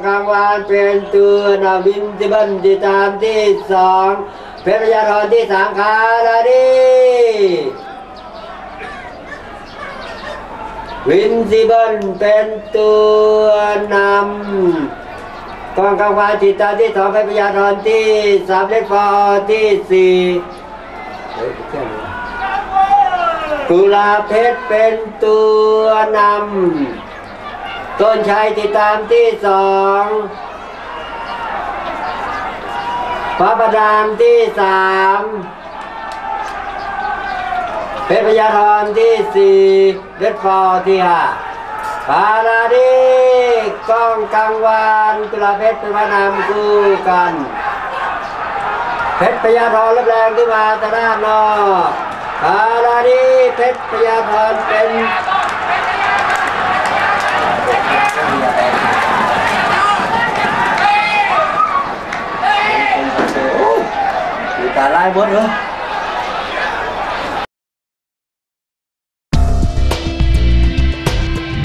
กลางวานเป็นตัวนาวินที่บันที่ตามที่สองเพชรพญาธรที่สามคาราดีวินซิเบิลเป็นตัวนำกองกลางวานที่ตามที่สองเพชรพญาธรที่สามเล็กฟอที่สี่กุลาเพชรเป็นตัวนำต้นชัยติดตามที่สองพระประดามที่สามเพชรพญาธรที่สี่เรดฟอร์ที่ห้าปาราดีกล้องกังวานกุลาเพชรเป็นพระนำคู่กันเพชรพญาธรรับแรงขึ้นมาตะด้านนอกปาราดีเพชรพญาธรเป็นตาลายหมดเหรอ